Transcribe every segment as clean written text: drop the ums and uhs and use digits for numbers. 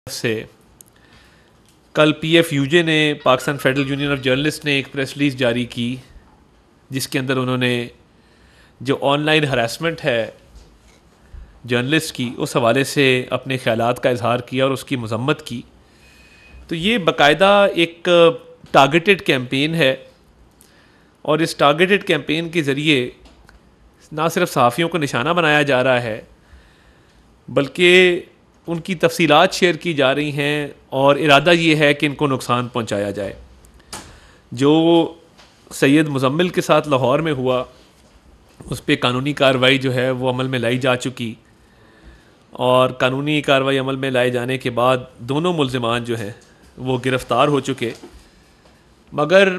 से कल पीएफयूजे ने Pakistan federal union of journalist ने एक प्रेस रिलीज जारी की जिसके अंदर उन्होंने जो ऑनलाइन हरासमेंट है जर्नलिस्ट की उस हवाले से अपने ख्यालात का इजहार किया और उसकी मजम्मत की। तो ये बाकायदा एक टारगेटेड कैंपेन है और इस टारगेटेड कैंपेन के ज़रिए ना सिर्फ सहाफ़ियों को निशाना बनाया जा रहा है बल्कि उनकी तफसीलात शेयर की जा रही हैं और इरादा ये है कि इनको नुकसान पहुंचाया जाए। जो सैयद मुज़म्मिल के साथ लाहौर में हुआ उस पर कानूनी कार्रवाई जो है वो अमल में लाई जा चुकी और कानूनी कार्रवाई अमल में लाए जाने के बाद दोनों मुल्ज़िमान जो हैं वो गिरफ़्तार हो चुके। मगर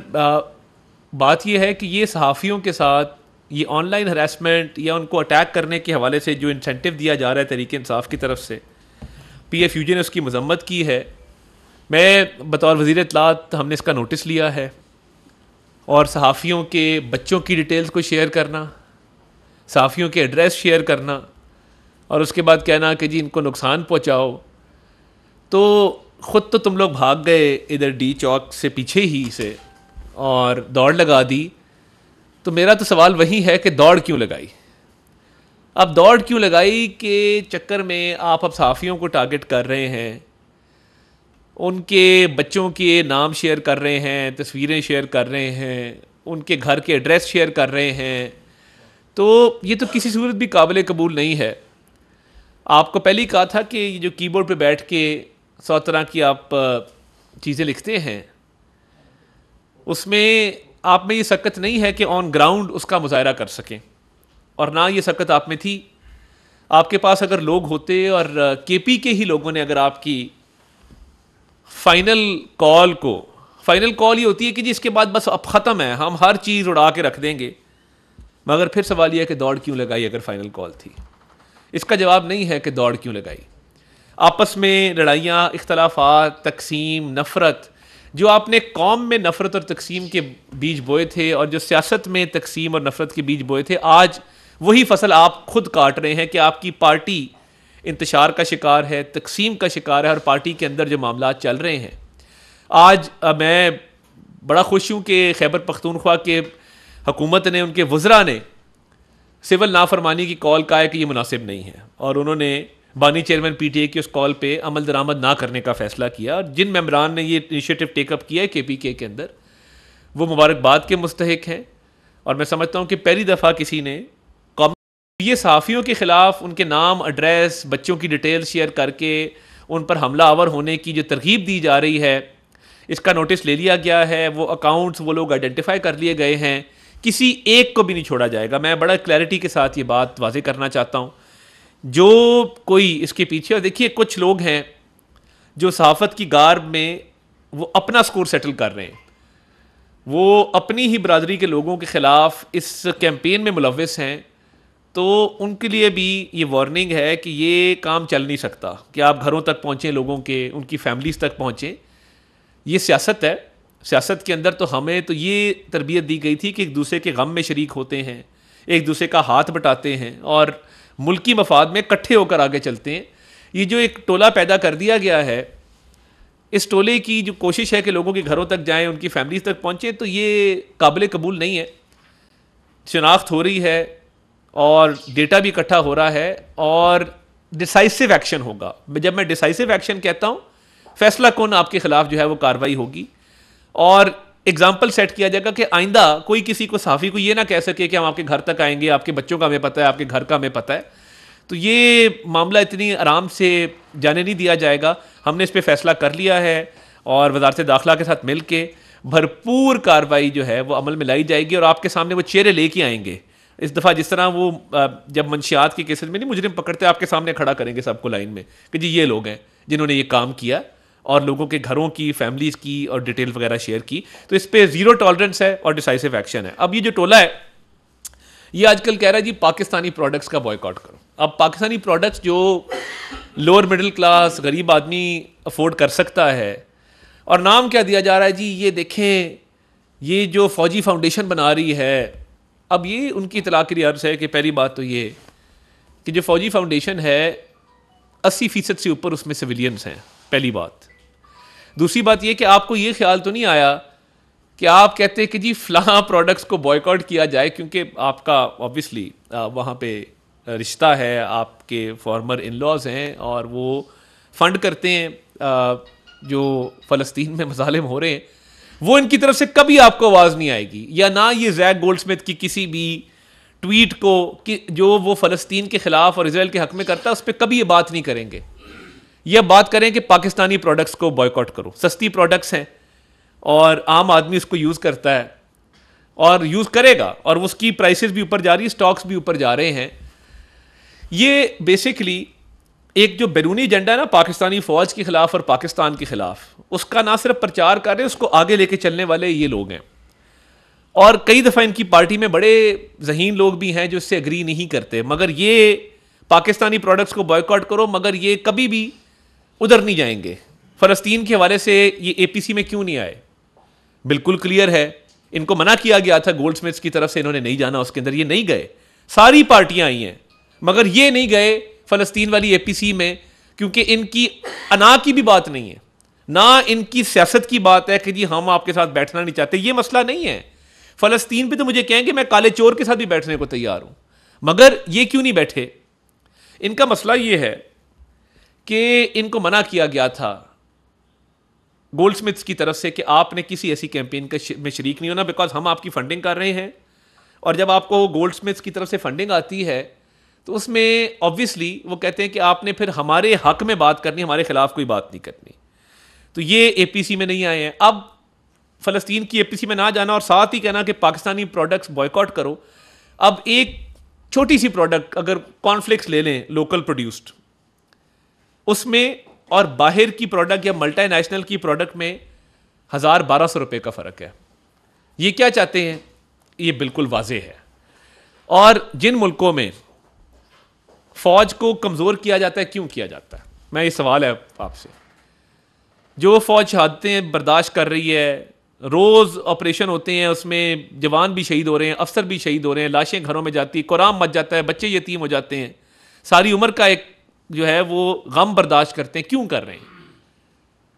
बात यह है कि ये सहाफ़ियों के साथ ये ऑनलाइन हरासमेंट या उनको अटैक करने के हवाले से जो इंसेंटिव दिया जा रहा है तहरीक इंसाफ की तरफ से पीएफयूजे ने उसकी मजम्मत की है। मैं बतौर वज़ीर इत्तलात हमने इसका नोटिस लिया है और सहाफ़ियों के बच्चों की डिटेल्स को शेयर करना, सहाफ़ियों के एड्रेस शेयर करना और उसके बाद कहना कि जी इनको नुकसान पहुँचाओ, तो ख़ुद तो तुम लोग भाग गए इधर डी चौक से पीछे ही से और दौड़ लगा दी। तो मेरा तो सवाल वही है कि दौड़ क्यों लगाई? अब दौड़ क्यों लगाई के चक्कर में आप अब सहाफ़ियों को टारगेट कर रहे हैं, उनके बच्चों के नाम शेयर कर रहे हैं, तस्वीरें शेयर कर रहे हैं, उनके घर के एड्रेस शेयर कर रहे हैं। तो ये तो किसी सूरत भी काबिल कबूल नहीं है। आपको पहले ही कहा था कि ये जो कीबोर्ड पे बैठ के 100 तरह की आप चीज़ें लिखते हैं उसमें आप में ये सकत नहीं है कि ऑन ग्राउंड उसका मुजाहरा कर सकें और ना ये सकत आप में थी। आपके पास अगर लोग होते और केपी के ही लोगों ने अगर आपकी फाइनल कॉल ये होती है कि जी इसके बाद बस अब ख़त्म है, हम हर चीज़ उड़ा के रख देंगे, मगर फिर सवाल यह है कि दौड़ क्यों लगाई अगर फाइनल कॉल थी? इसका जवाब नहीं है कि दौड़ क्यों लगाई। आपस में लड़ाइयाँ, इख्तलाफात, तकसीम, नफ़रत, जो आपने कौम में नफ़रत और तकसीम के बीज बोए थे और जो सियासत में तकसीम और नफ़रत के बीज बोए थे, आज वही फसल आप खुद काट रहे हैं कि आपकी पार्टी इंतशार का शिकार है, तकसीम का शिकार है और पार्टी के अंदर जो मामला चल रहे हैं। आज मैं बड़ा खुश हूँ कि खैबर पख्तूनख्वा के हुकूमत ने, उनके वज़रा ने सिविल नाफरमानी की कॉल का है कि ये मुनासिब नहीं है और उन्होंने बानी चेयरमैन पीटीए की उस कॉल पे अमल दरामद ना करने का फ़ैसला किया। और जिन मेंबरान ने ये इनिशिएटिव टेकअप किया है केपीके के अंदर वो मुबारकबाद के मुस्तहिक हैं और मैं समझता हूँ कि पहली दफ़ा किसी ने ये सहाफ़ियों के ख़िलाफ़ उनके नाम, एड्रेस, बच्चों की डिटेल शेयर करके उन पर हमला आवर होने की जो तरगीब दी जा रही है इसका नोटिस ले लिया गया है। वो अकाउंट्स वो लोग आइडेंटिफाई कर लिए गए हैं, किसी एक को भी नहीं छोड़ा जाएगा। मैं बड़ा क्लैरिटी के साथ ये बात वाज़ेह करना चाहता हूँ। जो कोई इसके पीछे, और देखिए कुछ लोग हैं जो सहाफ़त की गार्ब में वो अपना स्कोर सेटल कर रहे हैं, वो अपनी ही बरादरी के लोगों के ख़िलाफ़ इस कैंपेन में मुलव्वस हैं, तो उनके लिए भी ये वार्निंग है कि ये काम चल नहीं सकता कि आप घरों तक पहुँचें, लोगों के, उनकी फैमिलीज़ तक पहुँचें। ये सियासत है, सियासत के अंदर तो हमें तो ये तरबियत दी गई थी कि एक दूसरे के गम में शरीक होते हैं, एक दूसरे का हाथ बटाते हैं और मुल्की मफाद में इकट्ठे होकर आगे चलते हैं। ये जो एक टोला पैदा कर दिया गया है, इस टोले की जो कोशिश है कि लोगों के घरों तक जाएं, उनकी फैमिलीज तक पहुँचें, तो ये काबिल कबूल नहीं है। शनाख्त हो रही है और डेटा भी इकट्ठा हो रहा है और डिसाइसिव एक्शन होगा। जब मैं डिसाइसिव एक्शन कहता हूँ, फैसला कौन आपके खिलाफ जो है वो कार्रवाई होगी और एग्जाम्पल सेट किया जाएगा कि आइंदा कोई किसी को, सहाफ़ी को ये ना कह सके कि हम आपके घर तक आएंगे, आपके बच्चों का हमें पता है, आपके घर का हमें पता है। तो ये मामला इतनी आराम से जाने नहीं दिया जाएगा। हमने इस पर फैसला कर लिया है और वज़ारत दाखिला के साथ मिल के भरपूर कार्रवाई जो है वो अमल में लाई जाएगी और आपके सामने वो चेहरे लेके आएंगे। इस दफ़ा जिस तरह वो जब मंशियात के केसेस में नहीं मुजरिम पकड़ते, आपके सामने खड़ा करेंगे सबको लाइन में कि जी ये लोग हैं जिन्होंने ये काम किया और लोगों के घरों की, फैमिलीज़ की और डिटेल वगैरह शेयर की। तो इस पर ज़ीरो टॉलरेंस है और डिसाइसिव एक्शन है। अब ये जो टोला है ये आजकल कह रहा है जी पाकिस्तानी प्रोडक्ट्स का बॉयकॉट करो। अब पाकिस्तानी प्रोडक्ट्स जो लोअर मिडिल क्लास गरीब आदमी अफोर्ड कर सकता है, और नाम क्या दिया जा रहा है जी, ये देखें ये जो फ़ौजी फाउंडेशन बना रही है। अब ये उनकी इतला की अर्ज़ है कि पहली बात तो ये कि जो फ़ौजी फाउंडेशन है 80% से ऊपर उसमें सिविलियंस हैं। पहली बात। दूसरी बात ये कि आपको ये ख्याल तो नहीं आया कि आप कहते हैं कि जी फलां प्रोडक्ट्स को बॉयकॉट किया जाए क्योंकि आपका ऑब्वियसली वहाँ पे रिश्ता है, आपके फॉर्मर इन लॉज हैं और वो फंड करते हैं जो फ़लस्तीन में मज़ालिम हो रहे हैं, वो इनकी तरफ से कभी आपको आवाज़ नहीं आएगी, या ना ये जैक गोल्डस्मिथ की किसी भी ट्वीट को कि जो वो फ़लस्तीन के ख़िलाफ़ और इसराइल के हक़ में करता है उस पर कभी ये बात नहीं करेंगे। ये बात करें कि पाकिस्तानी प्रोडक्ट्स को बॉयकॉट करो, सस्ती प्रोडक्ट्स हैं और आम आदमी उसको यूज़ करता है और यूज़ करेगा, और उसकी प्राइसेस भी ऊपर जा रही है, स्टॉक्स भी ऊपर जा रहे हैं। ये बेसिकली एक जो बैरूनी एजेंडा है ना पाकिस्तानी फ़ौज के ख़िलाफ़ और पाकिस्तान के ख़िलाफ़, उसका ना सिर्फ प्रचार कर रहे हैं, उसको आगे लेके चलने वाले ये लोग हैं। और कई दफ़ा इनकी पार्टी में बड़े ज़हीन लोग भी हैं जो इससे एग्री नहीं करते, मगर ये पाकिस्तानी प्रोडक्ट्स को बॉयकॉट करो, मगर ये कभी भी उधर नहीं जाएंगे। फ़लस्तीन के हवाले से ये APC में क्यों नहीं आए, बिल्कुल क्लियर है। इनको मना किया गया था गोल्डस्मिथ्स की तरफ से, इन्होंने नहीं जाना उसके अंदर, ये नहीं गए। सारी पार्टियां आई हैं मगर ये नहीं गए फ़लस्तीन वाली APC में, क्योंकि इनकी अना की भी बात नहीं है, ना इनकी सियासत की बात है कि जी हम आपके साथ बैठना नहीं चाहते। ये मसला नहीं है। फ़लस्तीन पे तो मुझे कहेंगे मैं काले चोर के साथ भी बैठने को तैयार हूं, मगर ये क्यों नहीं बैठे? इनका मसला ये है कि इनको मना किया गया था गोल्डस्मिथ्स की तरफ से कि आपने किसी ऐसी कैंपेन में शरीक नहीं होना, बिकॉज हम आपकी फंडिंग कर रहे हैं। और जब आपको गोल्डस्मिथ्स की तरफ से फंडिंग आती है तो उसमें ऑब्वियसली वो कहते हैं कि आपने फिर हमारे हक में बात करनी, हमारे खिलाफ कोई बात नहीं करनी। तो ये APC में नहीं आए हैं। अब फ़लस्तीन की APC में ना जाना और साथ ही कहना कि पाकिस्तानी प्रोडक्ट्स बॉयकॉट करो। अब एक छोटी सी प्रोडक्ट अगर कॉर्नफ्लेक्स ले लें लोकल प्रोड्यूस्ड, उसमें और बाहर की प्रोडक्ट या मल्टीनेशनल की प्रोडक्ट में 1000-1200 रुपये का फ़र्क है। ये क्या चाहते हैं? ये बिल्कुल वाज़ेह है। और जिन मुल्कों में फ़ौज को कमज़ोर किया जाता है, क्यों किया जाता है? मैं ये सवाल है आपसे। जो फ़ौज शहादतें बर्दाश्त कर रही है, रोज़ ऑपरेशन होते हैं, उसमें जवान भी शहीद हो रहे हैं, अफसर भी शहीद हो रहे हैं, लाशें घरों में जाती, कुरान मच जाता है, बच्चे यतीम हो जाते हैं, सारी उम्र का एक जो है वो गम बर्दाश्त करते हैं। क्यों कर रहे हैं?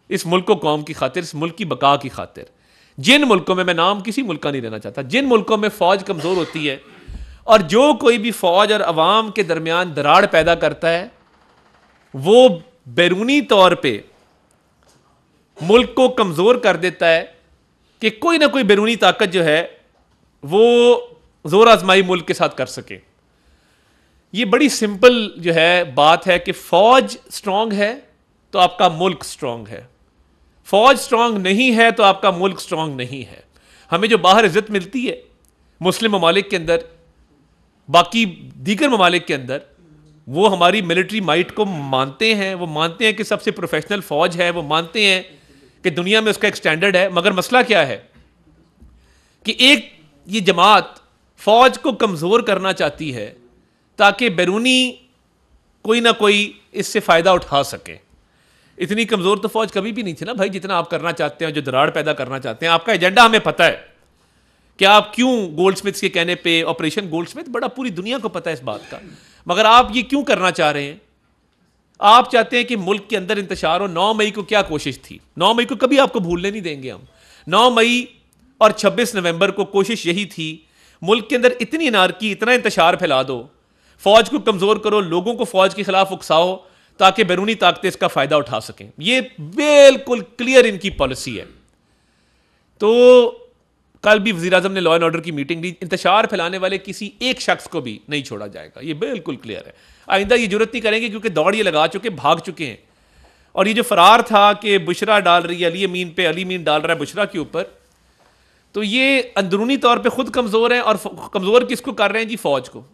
इस मुल्क को कौम की खातिर, इस मुल्क की बका की खातिर। जिन मुल्कों में, मैं नाम किसी मुल्क का नहीं लेना चाहता, जिन मुल्कों में फ़ौज कमज़ोर होती है और जो कोई भी फ़ौज और अवाम के दरमियान दरार पैदा करता है, वो बैरूनी तौर पे मुल्क को कमज़ोर कर देता है कि कोई ना कोई बैरूनी ताकत जो है वो ज़ोर आजमाई मुल्क के साथ कर सके। ये बड़ी सिंपल जो है बात है कि फ़ौज स्ट्रांग है तो आपका मुल्क स्ट्रांग है, फ़ौज स्ट्रांग नहीं है तो आपका मुल्क स्ट्रांग नहीं है। हमें जो बाहर इज़्ज़त मिलती है मुस्लिम ममालिक के अंदर, बाकी दीगर ममालिक के अंदर, वो हमारी मिलिट्री माइट को मानते हैं, वो मानते हैं कि सबसे प्रोफेशनल फ़ौज है, वो मानते हैं कि दुनिया में उसका एक स्टैंडर्ड है। मगर मसला क्या है कि एक ये जमात फ़ौज को कमज़ोर करना चाहती है ताकि बैरूनी कोई ना कोई इससे फ़ायदा उठा सके। इतनी कमज़ोर तो फ़ौज कभी भी नहीं थी ना भाई, जितना आप करना चाहते हैं, जो दरार पैदा करना चाहते हैं। आपका एजेंडा हमें पता है कि आप क्यों गोल्डस्मिथ्स के कहने पे ऑपरेशन गोल्डस्मिथ, बड़ा पूरी दुनिया को पता है इस बात का, मगर आप ये क्यों करना चाह रहे हैं? आप चाहते हैं कि मुल्क के अंदर इंतशार हो। 9 मई को क्या कोशिश थी? 9 मई को कभी आपको भूलने नहीं देंगे हम। 9 मई और 26 नवंबर को कोशिश यही थी, मुल्क के अंदर इतनी अनारकी, इतना इंतशार फैला दो, फ़ौज को कमज़ोर करो, लोगों को फ़ौज के खिलाफ उकसाओ ताकि बैरूनी ताकतें इसका फ़ायदा उठा सकें। ये बिल्कुल क्लियर इनकी पॉलिसी है। तो कल भी वज़ीर आज़म ने लॉ एंड ऑर्डर की मीटिंग ली, इंतशार फैलाने वाले किसी एक शख्स को भी नहीं छोड़ा जाएगा, ये बिल्कुल क्लियर है। आइंदा ये जरूरत नहीं करेंगे क्योंकि दौड़ ये लगा चुके, भाग चुके हैं। और ये जो फरार था कि बुशरा डाल रही है अली अमीन पे, अली अमीन डाल रहा है बुशरा के ऊपर, तो ये अंदरूनी तौर पे खुद कमज़ोर हैं। और कमज़ोर किसको कर रहे हैं जी? फ़ौज को।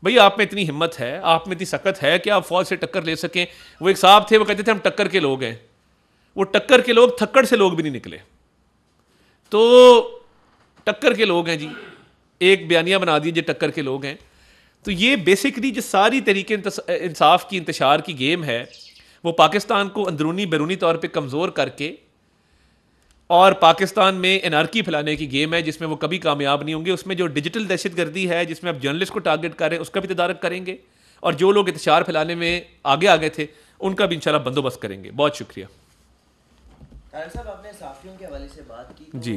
भाई आप में इतनी हिम्मत है, आप में इतनी सकत है कि आप फ़ौज से टक्कर ले सकें। वो एक साहब थे, वो कहते थे हम टक्कर के लोग हैं। वो टक्कर के लोग थक्कड़ से लोग भी नहीं निकले, तो टक्कर के लोग हैं जी, एक बयानिया बना दीजिए टक्कर के लोग हैं। तो ये बेसिकली जो सारी तरीके इंसाफ की, इंतशार की गेम है, वो पाकिस्तान को अंदरूनी बैरूनी तौर पे कमज़ोर करके और पाकिस्तान में एनार्की फैलाने की गेम है, जिसमें वो कभी कामयाब नहीं होंगे। उसमें जो डिजिटल दहशतगर्दी है, जिसमें आप जर्नलिस्ट को टारगेट कर रहे हैं, उसका भी तदारक करेंगे। और जो लोग इंतशार फैलाने में आगे आ गए थे, उनका भी इंशाल्लाह बंदोबस्त करेंगे। बहुत शुक्रिया। तारिक साहब, आपने साफियों के हवाले से बात की तो जी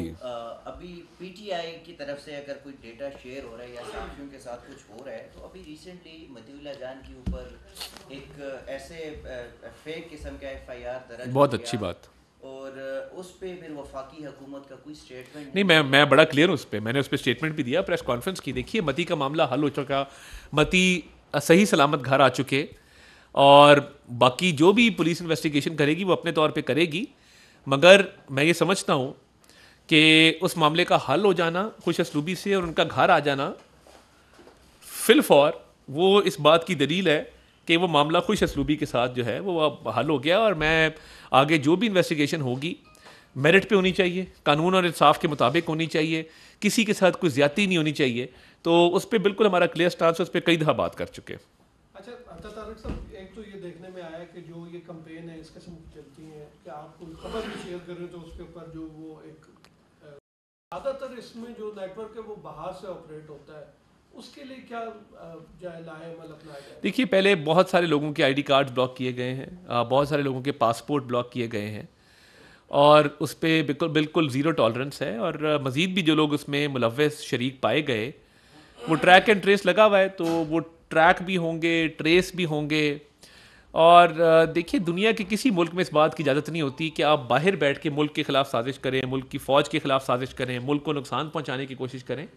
अभी पीटीआई की तरफ से अगर कोई डेटा शेयर हो रहा है या साफियों के साथ कुछ हो रहा है तो अभी रिसेंटली मतीउल्लाह जान के ऊपर एक ऐसे फेक किस्म का एफआईआर दर्ज बहुत हो अच्छी गया बात। और उस पे फिर वफाकी हुकूमत का कोई स्टेटमेंट नहीं, नहीं है। मैं बड़ा क्लियर हूँ उस पर, मैंने उस पर स्टेटमेंट भी दिया, प्रेस कॉन्फ्रेंस की। देखिए मती का मामला हल हो चुका, मती सही सलामत घर आ चुके, और बाकी जो भी पुलिस इन्वेस्टिगेशन करेगी वो अपने तौर पे करेगी। मगर मैं ये समझता हूँ कि उस मामले का हल हो जाना खुश असलूबी से और उनका घर आ जाना फिल फॉर वो इस बात की दलील है कि वो मामला खुश असलूबी के साथ जो है वो अब हल हो गया। और मैं आगे जो भी इन्वेस्टिगेशन होगी मेरिट पे होनी चाहिए, कानून और इंसाफ के मुताबिक होनी चाहिए, किसी के साथ कोई ज्यादती नहीं होनी चाहिए। तो उस पर बिल्कुल हमारा क्लियर स्टांस है, उस पर कई दफ़ा बात कर चुके हैं। अच्छा तारिक साहब, एक तो ये देखने में आया कि जो ये कैंपेन है इस किस्म की चलती है कि आप कोई खबर भी शेयर कर रहे हो तो उसके ऊपर जो वो एक ज़्यादातर इसमें जो नेटवर्क है वो बाहर से ऑपरेट होता है, उसके लिए क्या लाएमल अपनाया जाए? देखिए पहले बहुत सारे लोगों के आईडी कार्ड्स ब्लॉक किए गए हैं, बहुत सारे लोगों के पासपोर्ट ब्लॉक किए गए हैं, और उस पर बिल्कुल बिल्कुल ज़ीरो टॉलरेंस है। और मज़ीद भी जो लोग उसमें मुलव्वस शरीक पाए गए, वो ट्रैक एंड ट्रेस लगा हुआ है, तो वो ट्रैक भी होंगे, ट्रेस भी होंगे। और देखिए दुनिया के किसी मुल्क में इस बात की इजाज़त नहीं होती कि आप बाहर बैठ के मुल्क के ख़िलाफ़ साजिश करें, मुल्क की फ़ौज के ख़िलाफ़ साजिश करें, मुल्क को नुकसान पहुंचाने की कोशिश करें।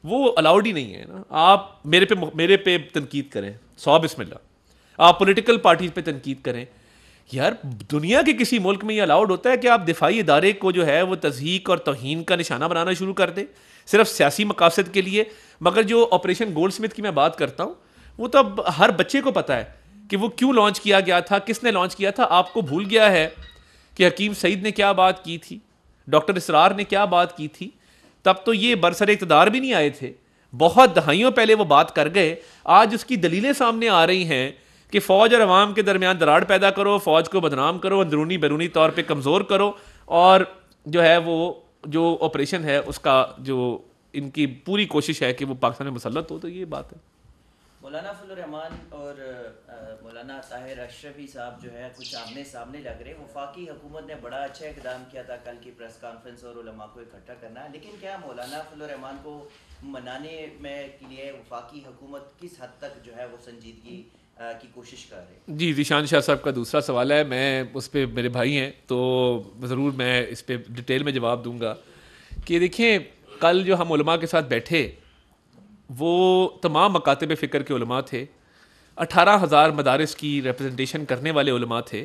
वो अलाउड ही नहीं है ना। आप मेरे पे तनकीद करें, 100 बिस्मिल्लाह। आप पॉलिटिकल पार्टीज पे तनकीद करें, यार दुनिया के किसी मुल्क में ये अलाउड होता है कि आप दिफाई इदारे को जो है वो तज़हीक और तौहीन का निशाना बनाना शुरू कर दें सिर्फ सियासी मकासद के लिए? मगर जो ऑपरेशन गोल्डस्मिथ की मैं बात करता हूँ, वो तो अब हर बच्चे को पता है कि वो क्यों लॉन्च किया गया था, किसने लॉन्च किया था। आपको भूल गया है कि हकीम सईद ने क्या बात की थी, डॉक्टर इसरार ने क्या बात की थी? तब तो ये बरसर इक़्तिदार भी नहीं आए थे, बहुत दहाइयों पहले वो बात कर गए। आज उसकी दलीलें सामने आ रही हैं कि फ़ौज और अवाम के दरमियान दरार पैदा करो, फ़ौज को बदनाम करो, अंदरूनी बैरूनी तौर पे कमज़ोर करो, और जो है वो जो ऑपरेशन है उसका जो इनकी पूरी कोशिश है कि वो पाकिस्तान में मुसल्लत हो। तो ये बात है। मौलाना फजल रहमान और मौलाना ताहिर अशरफी साहब जो है कुछ आमने सामने लग रहे। वफाकी हुकूमत ने बड़ा अच्छा इकदाम किया था कल की प्रेस कॉन्फ्रेंस और उलमा को इकट्ठा करना, लेकिन क्या मौलाना फजल रहमान को मनाने में के लिए वफाकी हुकूमत किस हद तक जो है वो संजीदगी की कोशिश कर रहे हैं? जी, ज़ीशान शाह साहब का दूसरा सवाल है, मैं उस पर, मेरे भाई हैं तो ज़रूर मैं इस पर डिटेल में जवाब दूंगा। कि देखिए कल जो हम उलमा के साथ बैठे, वो तमाम मकातब फ़िक्र के उलमा थे, 18,000 मदारिस की रिप्रेजेंटेशन करने वाले उलमा थे।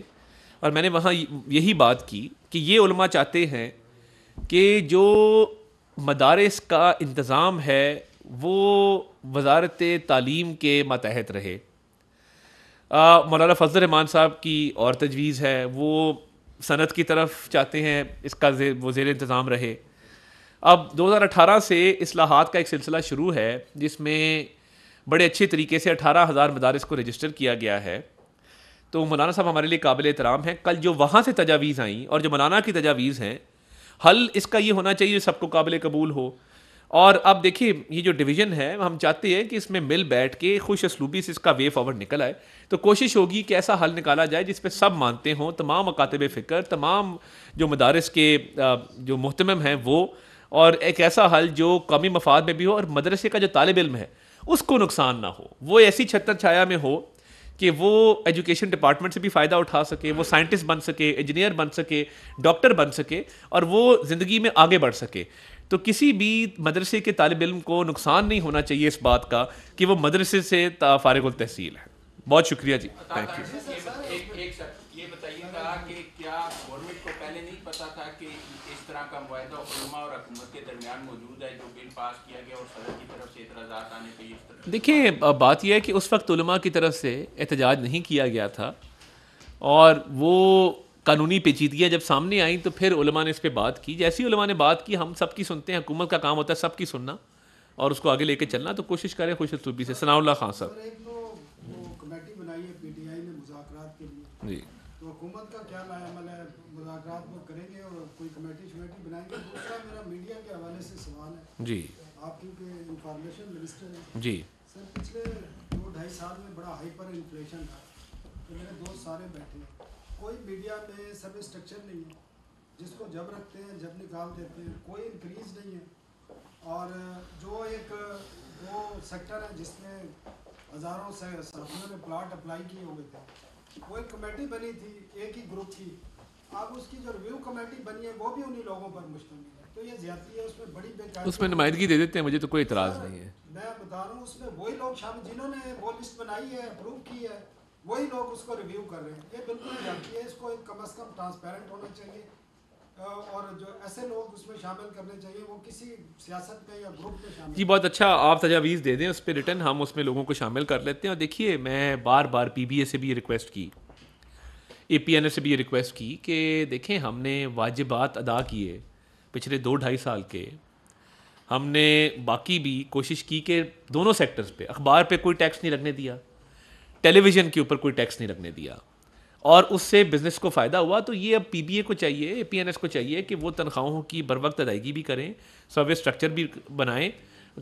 और मैंने वहाँ यही बात की कि ये उलमा चाहते हैं कि जो मदारिस का इंतज़ाम है वो वजारत तालीम के मातहत रहे। मौलाना फजल रहमान साहब की और तजवीज़ है, वो सनत की तरफ चाहते हैं इसका वो ज़ेर इंतज़ाम रहे। अब 2018 से इस्लाहात का एक सिलसिला शुरू है जिसमें बड़े अच्छे तरीके से 18,000 मदारिस को रजिस्टर किया गया है। तो मौलाना साहब हमारे लिए काबिल एहतराम है। कल जो वहाँ से तजावीज़ आई और जो मौलाना की तजावीज़ हैं, हल इसका ये होना चाहिए सबको काबिल कबूल हो। और अब देखिए ये जो डिवीज़न है, हम चाहते हैं कि इसमें मिल बैठ के खुश असलूबी से इसका वे फॉरवर्ड निकल आए। तो कोशिश होगी कि ऐसा हल निकाला जाए जिस पे सब मानते हों, तमाम मकातब फ़िक्र, तमाम जो मदारिस के जो मुहतमिम हैं वो, और एक ऐसा हल जो कौमी मफाद में भी हो और मदरसे का जो तालिब इल्म है उसको नुकसान ना हो। वो ऐसी छत्र छाया में हो कि वो एजुकेशन डिपार्टमेंट से भी फ़ायदा उठा सके, वो साइंटिस्ट बन सके, इंजीनियर बन सके, डॉक्टर बन सके, और वो ज़िंदगी में आगे बढ़ सके। तो किसी भी मदरसे के तालिब इल्म को नुकसान नहीं होना चाहिए इस बात का कि वो मदरसे से फारिगुल तहसील है। बहुत शुक्रिया जी, थैंक यू। ये बताइएगा कि क्या गवर्नमेंट को पहले नहीं पता था कि इस तरह का मुआहदा उलमा और हुकूमत के दरमियान मौजूद है, जो बिल पास किया गया और सदर की तरफ से एतराज़ात आने पर इस तरह? देखिए बात यह है कि उस वक्त उलमा की तरफ से एहतजाज नहीं किया गया था, और वो कानूनी पेचीदगियाँ जब सामने आई तो फिर उलमा ने इस पर बात की। जैसी उलमा ने बात की, हम सबकी सुनते हैं, हुकूमत का काम होता है सबकी सुनना और उसको आगे लेके चलना। तो कोशिश करें खुश असलूबी से। सनाउल्लाह खान साहब। एक तो वो कमेटी बनाई है पीटीआई ने मुज़ाकरात के लिए, जी तो हुकूमत का क्या अमल है, मुज़ाकरात वो करेंगे और कोई कमेटी शमेटी बनाएंगे? दूसरा मेरा मीडिया के हवाले से सवाल है, जी आप क्योंकि इंफॉर्मेशन मिनिस्टर हैं जी सर, पिछले 2-2.5 साल में बड़ा हाइपर इन्फ्लेशन था, कि मेरे दोस्त सारे बैठे हैं, कोई मीडिया में सर्विस स्ट्रक्चर नहीं है, जिसको जब रखते हैं जब निकाल देते हैं, कोई इंक्रीज नहीं है। और जो एक वो सेक्टर है जिसमें हज़ारों से साथियों ने प्लाट अप्लाई किए हुए थे, वो एक कमेटी बनी थी एक ही ग्रुप की, अब उसकी जो रिव्यू कमेटी बनी है वो भी उन्हीं लोगों पर मुश्तमिल है। तो ये ज्यादती है, उसमें बड़ी बेकार, उसमें नुमाइंदगी दे देते हैं, मुझे तो कोई इतराज़ नहीं है। मैं बता रहा हूँ उसमें वही लोग शामिल जिन्होंने वो लिस्ट बनाई है, अप्रूव की है, वही लोग उसको रिव्यू कर रहे हैं। ये बिल्कुल ज्यादती है, इसको कम से कम ट्रांसपेरेंट होना चाहिए और जो ऐसे लोग उसमें शामिल करने चाहिए वो किसी सियासत में या ग्रुप में शामिल। जी बहुत अच्छा, आप तजावीज़ दे दें उस पर रिटर्न, हम उसमें लोगों को शामिल कर लेते हैं। और देखिए मैं बार बार PBA से भी ये रिक्वेस्ट की, APNS से भी ये रिक्वेस्ट की कि देखें हमने वाजिबात अदा किए पिछले 2-2.5 साल के, हमने बाकी भी कोशिश की कि दोनों सेक्टर्स पे, अखबार पे कोई टैक्स नहीं लगने दिया, टेलीविज़न के ऊपर कोई टैक्स नहीं लगने दिया, और उससे बिज़नेस को फ़ायदा हुआ। तो ये अब PBA को चाहिए, APNS को चाहिए कि वो तनख्वाहों की बर वक्त अदायगी भी करें, सर्विस स्ट्रक्चर भी बनाएं।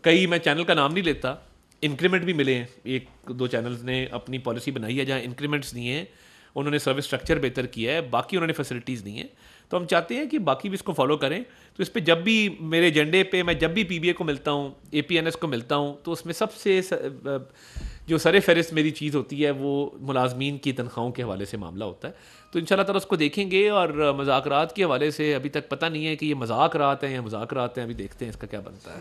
कई, मैं चैनल का नाम नहीं लेता, इंक्रीमेंट भी मिले हैं, 1-2 चैनल्स ने अपनी पॉलिसी बनाई है जहाँ इंक्रीमेंट्स दिए हैं, उन्होंने सर्विस स्ट्रक्चर बेहतर किया है, बाकी उन्होंने फैसिलिटीज़ दी हैं। तो हम चाहते हैं कि बाकी भी इसको फॉलो करें। तो इस पे जब भी मेरे एजेंडे पे, मैं जब भी PBA को मिलता हूँ, APNS को मिलता हूँ, तो उसमें सबसे जो सरे फहरिस्त मेरी चीज़ होती है वो मुलाजमीन की तनख्वाहों के हवाले से मामला होता है। तो इंशाल्लाह ताला उसको देखेंगे। और मज़ाकरात के हवाले से अभी तक पता नहीं है कि ये मजाक रात हैं या मजाक रात हैं, अभी देखते हैं इसका क्या बनता है।